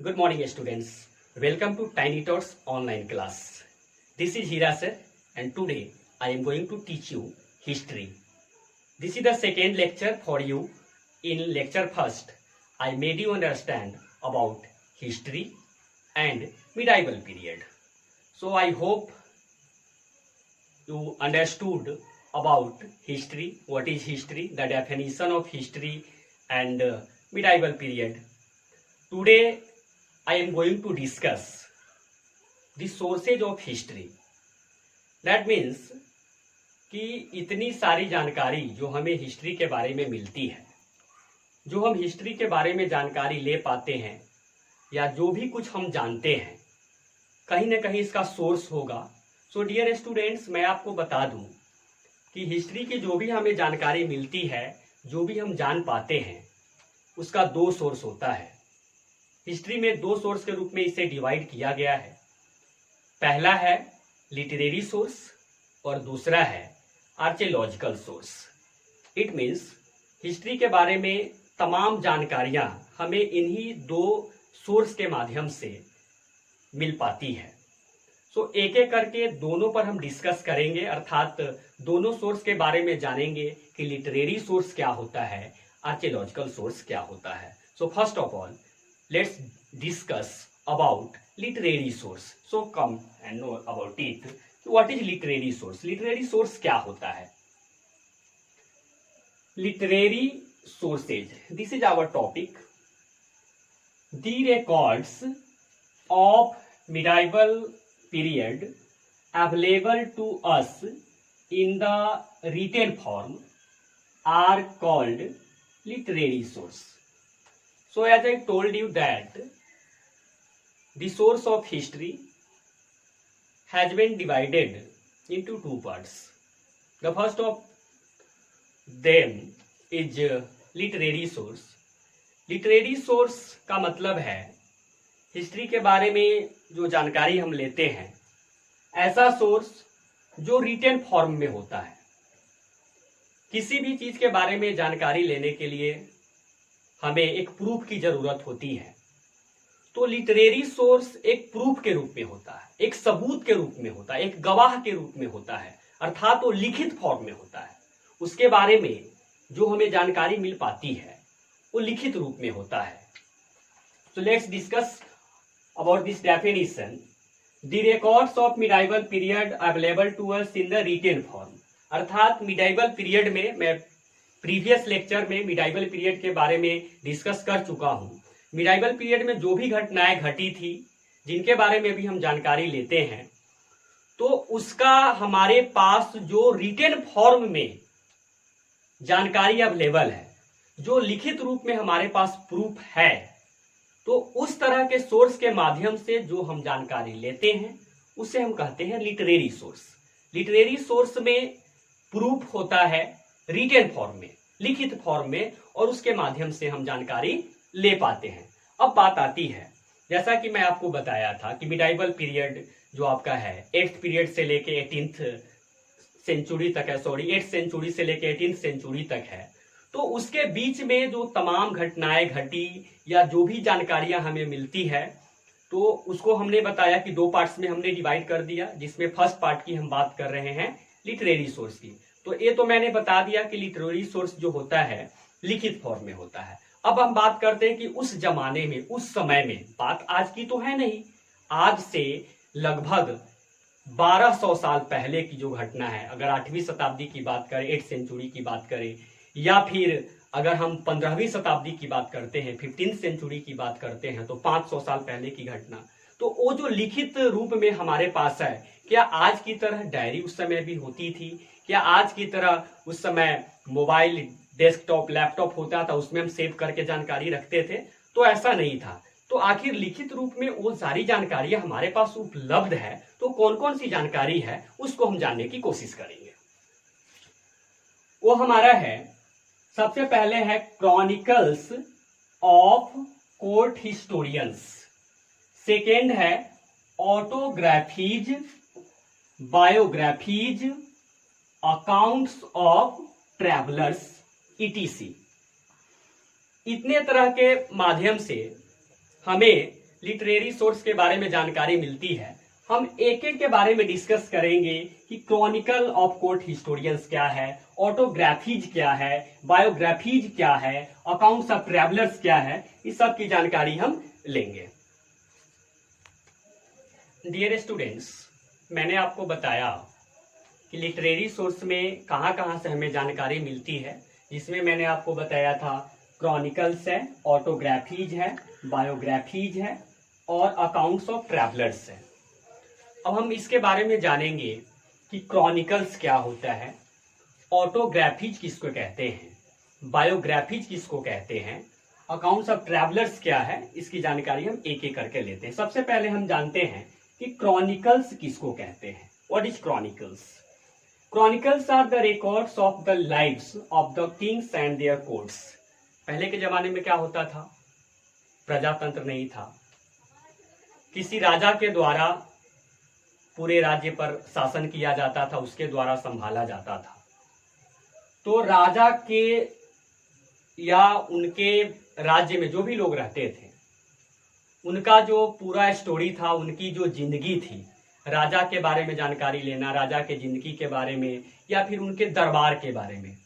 Good morning, students. Welcome to Tiny Tots online class. This is Hira sir, and today I am going to teach you history. This is the second lecture for you. In lecture first, I made you understand about history and medieval period. So I hope you understood about history, what is history, the definition of history and medieval period. Today I am going to discuss the sources of history. That means कि इतनी सारी जानकारी जो हमें history के बारे में मिलती है, जो हम हिस्ट्री के बारे में जानकारी ले पाते हैं या जो भी कुछ हम जानते हैं, कहीं ना कहीं इसका सोर्स होगा. सो डियर स्टूडेंट्स, मैं आपको बता दूं कि हिस्ट्री की जो भी हमें जानकारी मिलती है, जो भी हम जान पाते हैं, उसका दो सोर्स होता है. हिस्ट्री में दो सोर्स के रूप में इसे डिवाइड किया गया है. पहला है लिटरेरी सोर्स और दूसरा है archaeological source. It means history के बारे में तमाम जानकारियां हमें इन्हीं दो सोर्स के माध्यम से मिल पाती है. सो एक एक करके दोनों पर हम डिस्कस करेंगे, अर्थात दोनों सोर्स के बारे में जानेंगे कि लिटरेरी सोर्स क्या होता है, आर्कियोलॉजिकल सोर्स क्या होता है. So first of all let's discuss about literary source. So come and know about it. What is literary source? Literary source क्या होता है? Literary sources. This is our topic. The records of medieval period available to us in the written form are called literary source. So as I told you that the source of history has been divided into two parts. The first of them is literary source. Literary source का मतलब है history के बारे में जो जानकारी हम लेते हैं, ऐसा सोर्स जो रिटन फॉर्म में होता है. किसी भी चीज के बारे में जानकारी लेने के लिए हमें एक प्रूफ की जरूरत होती है. तो लिटरेरी सोर्स एक प्रूफ के रूप में होता है, एक सबूत के रूप में होता है, एक गवाह के रूप में होता है, अर्थात वो लिखित फॉर्म में होता है. उसके बारे में जो हमें जानकारी मिल पाती है वो लिखित रूप में होता है. So let's discuss about this definition. The records of medieval period available to us in the written form. अर्थात मिडाइवल पीरियड में मैं प्रीवियस लेक्चर में मिडाइवल पीरियड के बारे में डिस्कस कर चुका हूं. मिडाइवल पीरियड में जो भी घटनाएं घटी थी, जिनके बारे में भी हम जानकारी लेते हैं, तो उसका हमारे पास जो रिटन फॉर्म में जानकारी अवेलेबल है, जो लिखित रूप में हमारे पास प्रूफ है, तो उस तरह के सोर्स के माध्यम से जो हम जानकारी लेते हैं उसे हम कहते हैं लिटरेरी सोर्स. लिटरेरी सोर्स में प्रूफ होता है रिटन फॉर्म में, लिखित फॉर्म में, और उसके माध्यम से हम जानकारी ले पाते हैं. अब बात आती है, जैसा कि मैं आपको बताया था कि मिडाइवल पीरियड जो आपका है 8th पीरियड से लेके 18th सेंचुरी तक है, 8th सेंचुरी से लेके 18th सेंचुरी तक है. तो उसके बीच में जो तमाम घटनाएं घटी या जो भी जानकारियां हमें मिलती है, तो उसको हमने बताया कि दो पार्ट्स में हमने डिवाइड कर दिया, जिसमें फर्स्ट पार्ट की हम बात कर रहे हैं लिटरेरी सोर्स की. तो ये तो मैंने बता दिया कि लिटरेरी सोर्स जो होता है लिखित फॉर्म में होता है. अब हम बात करते हैं कि उस जमाने में, उस समय में, बात आज की तो है नहीं, आज से लगभग 1200 साल पहले की जो घटना है, अगर 8वीं शताब्दी की बात करें, 8th सेंचुरी की बात करें, या फिर अगर हम 15वीं शताब्दी की बात करते हैं, 15th सेंचुरी की बात करते हैं, तो 500 साल पहले की घटना, तो वो जो लिखित रूप में हमारे पास है, क्या आज की तरह डायरी उस समय भी होती थी? क्या आज की तरह उस समय मोबाइल, डेस्कटॉप, लैपटॉप होता था, उसमें हम सेव करके जानकारी रखते थे? तो ऐसा नहीं था. तो आखिर लिखित रूप में वो सारी जानकारियां हमारे पास उपलब्ध है, तो कौन कौन सी जानकारी है उसको हम जानने की कोशिश करेंगे. वो हमारा है, सबसे पहले है chronicles of court historians. Second है autobiographies, biographies, accounts of travellers, etc. इतने तरह के माध्यम से हमें लिटरेरी सोर्स के बारे में जानकारी मिलती है, हम एक एक के बारे में डिस्कस करेंगे कि क्रॉनिकल ऑफ कोर्ट हिस्टोरियंस क्या है, ऑटोग्राफीज क्या है, बायोग्राफीज क्या है, अकाउंट्स ऑफ ट्रैवलर्स क्या है, इस सब की जानकारी हम लेंगे। डियर स्टूडेंट्स, मैंने आपको बताया कि लिटरेरी सोर्स में कहाँ कहाँ से हमें जानकारी मिलती है, जिसमें मैंने आपको बताया था क्रॉनिकल्स है, ऑटोग्राफीज है, बायोग्राफीज है और अकाउंट्स ऑफ ट्रैवलर्स है। अब हम इसके बारे में जानेंगे कि क्रॉनिकल्स क्या होता है, ऑटोग्राफीज किसको कहते हैं, बायोग्राफीज किसको कहते हैं, अकाउंट्स ऑफ ट्रैवलर्स क्या है, इसकी जानकारी हम एक एक करके लेते हैं। सबसे पहले हम जानते हैं कि क्रॉनिकल्स किसको कहते हैं। What is chronicles? Chronicles are the records of the lives of the kings and their courts. पहले के जमाने में क्या होता था? प्रजातंत्र नहीं था, किसी राजा के द्वारा पूरे राज्य पर शासन किया जाता था, उसके द्वारा संभाला जाता था। तो राजा के या उनके राज्य में जो भी लोग रहते थे, उनका जो पूरा स्टोरी था, उनकी जो जिंदगी थी, राजा के बारे में जानकारी लेना, राजा के जिंदगी के बारे में या फिर उनके दरबार के बारे में,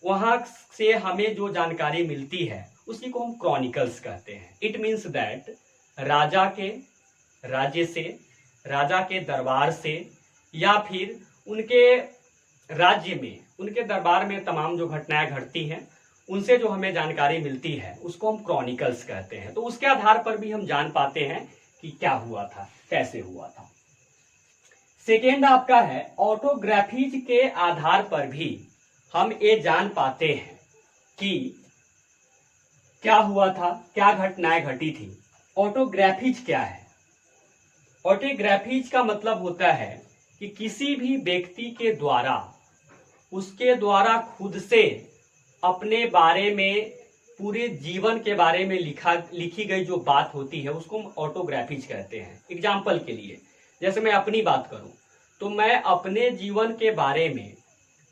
वहां से हमें जो जानकारी मिलती है उसी को हम क्रॉनिकल्स कहते हैं। इट मीन्स दैट राजा के राज्य से, राजा के दरबार से या फिर उनके राज्य में, उनके दरबार में तमाम जो घटनाएं घटती हैं उनसे जो हमें जानकारी मिलती है उसको हम क्रॉनिकल्स कहते हैं। तो उसके आधार पर भी हम जान पाते हैं कि क्या हुआ था, कैसे हुआ था। सेकेंड आपका है ऑटोग्राफीज के आधार पर भी हम ये जान पाते हैं कि क्या हुआ था, क्या घटनाएं घटी थी। ऑटोग्राफीज क्या है? ऑटोग्राफीज का मतलब होता है कि किसी भी व्यक्ति के द्वारा, उसके द्वारा खुद से अपने बारे में, पूरे जीवन के बारे में लिखी गई जो बात होती है उसको हम ऑटोग्राफीज कहते हैं। एग्जाम्पल के लिए जैसे मैं अपनी बात करूं तो मैं अपने जीवन के बारे में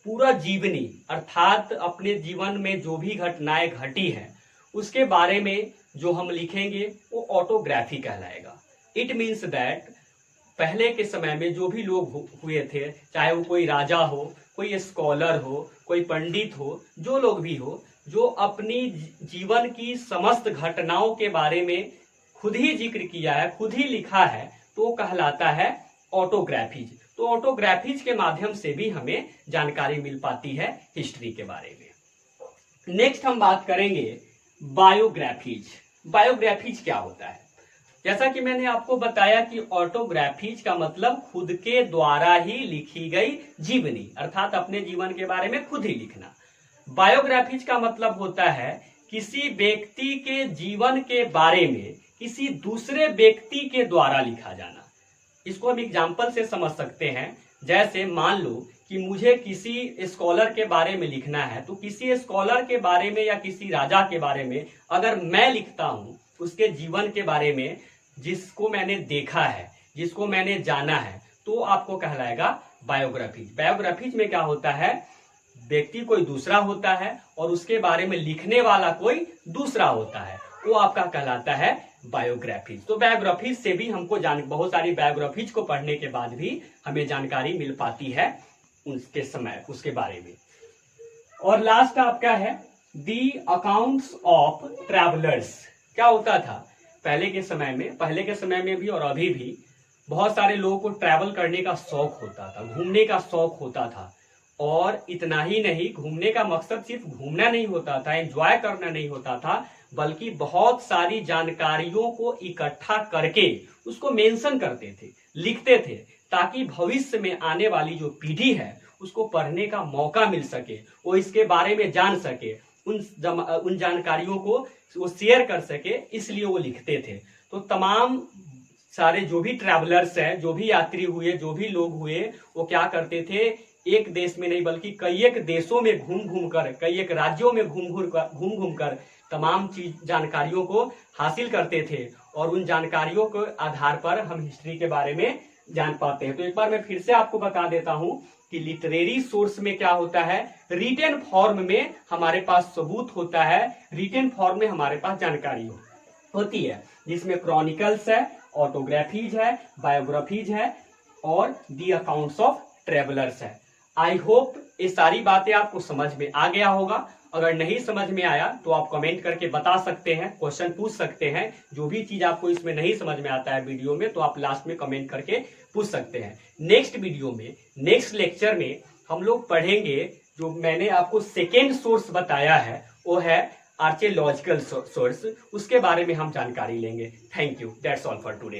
पूरा जीवनी, अर्थात अपने जीवन में जो भी घटनाएं घटी हैं उसके बारे में जो हम लिखेंगे वो ऑटोग्राफी कहलाएगा। इट मीन्स दैट पहले के समय में जो भी लोग हुए थे, चाहे वो कोई राजा हो, कोई स्कॉलर हो, कोई पंडित हो, जो लोग भी हो, जो अपनी जीवन की समस्त घटनाओं के बारे में खुद ही जिक्र किया है, खुद ही लिखा है, तो कहलाता है ऑटोग्राफीज। तो ऑटोग्राफीज के माध्यम से भी हमें जानकारी मिल पाती है हिस्ट्री के बारे में। नेक्स्ट हम बात करेंगे बायोग्राफीज। बायोग्राफीज क्या होता है? जैसा कि मैंने आपको बताया कि ऑटोग्राफीज का मतलब खुद के द्वारा ही लिखी गई जीवनी, अर्थात अपने जीवन के बारे में खुद ही लिखना। बायोग्राफीज का मतलब होता है किसी व्यक्ति के जीवन के बारे में किसी दूसरे व्यक्ति के द्वारा लिखा जाना। इसको हम एग्जाम्पल से समझ सकते हैं। जैसे मान लो कि मुझे किसी स्कॉलर के बारे में लिखना है, तो किसी स्कॉलर के बारे में या किसी राजा के बारे में अगर मैं लिखता हूं, उसके जीवन के बारे में, जिसको मैंने देखा है, जिसको मैंने जाना है, तो आपको कहलाएगा बायोग्राफीज। बायोग्राफीज में क्या होता है? व्यक्ति कोई दूसरा होता है और उसके बारे में लिखने वाला कोई दूसरा होता है, वो आपका कहलाता है बायोग्राफीज। तो बायोग्राफीज से भी हमको बहुत सारी बायोग्राफीज को पढ़ने के बाद भी हमें जानकारी मिल पाती है उसके समय, उसके बारे में। और लास्ट आपका है दी अकाउंट्स ऑफ ट्रैवलर्स। क्या होता था पहले के समय में भी और अभी भी बहुत सारे लोगों को ट्रैवल करने का शौक होता था, घूमने का शौक होता था। और इतना ही नहीं, घूमने का मकसद सिर्फ घूमना नहीं होता था, एंजॉय करना नहीं होता था, बल्कि बहुत सारी जानकारियों को इकट्ठा करके उसको मेंशन करते थे, लिखते थे, ताकि भविष्य में आने वाली जो पीढ़ी है उसको पढ़ने का मौका मिल सके, वो इसके बारे में जान सके, उन जानकारियों को वो शेयर कर सके, इसलिए वो लिखते थे। तो तमाम सारे जो भी ट्रैवलर्स हैं, जो भी यात्री हुए, जो भी लोग हुए, वो क्या करते थे? एक देश में नहीं बल्कि कई एक देशों में घूम घूम कर, कई एक राज्यों में घूम घूम कर तमाम जानकारियों को हासिल करते थे, और उन जानकारियों के आधार पर हम हिस्ट्री के बारे में जान पाते हैं। तो एक बार मैं फिर से आपको बता देता हूं कि लिटरेरी सोर्स में क्या होता है? रिटन फॉर्म में हमारे पास सबूत होता है, रिटन फॉर्म में हमारे पास जानकारी हो। होती है, जिसमें क्रॉनिकल्स है, ऑटोग्राफीज है, बायोग्राफीज है और दी अकाउंट्स ऑफ ट्रेवलर्स है। आई होप ये सारी बातें आपको समझ में आ गया होगा। अगर नहीं समझ में आया तो आप कमेंट करके बता सकते हैं, क्वेश्चन पूछ सकते हैं। जो भी चीज आपको इसमें नहीं समझ में आता है वीडियो में, तो आप लास्ट में कमेंट करके पूछ सकते हैं। नेक्स्ट वीडियो में, नेक्स्ट लेक्चर में हम लोग पढ़ेंगे, जो मैंने आपको सेकेंड सोर्स बताया है वो है आर्कियोलॉजिकल सोर्स, उसके बारे में हम जानकारी लेंगे। Thank you, that's all for today.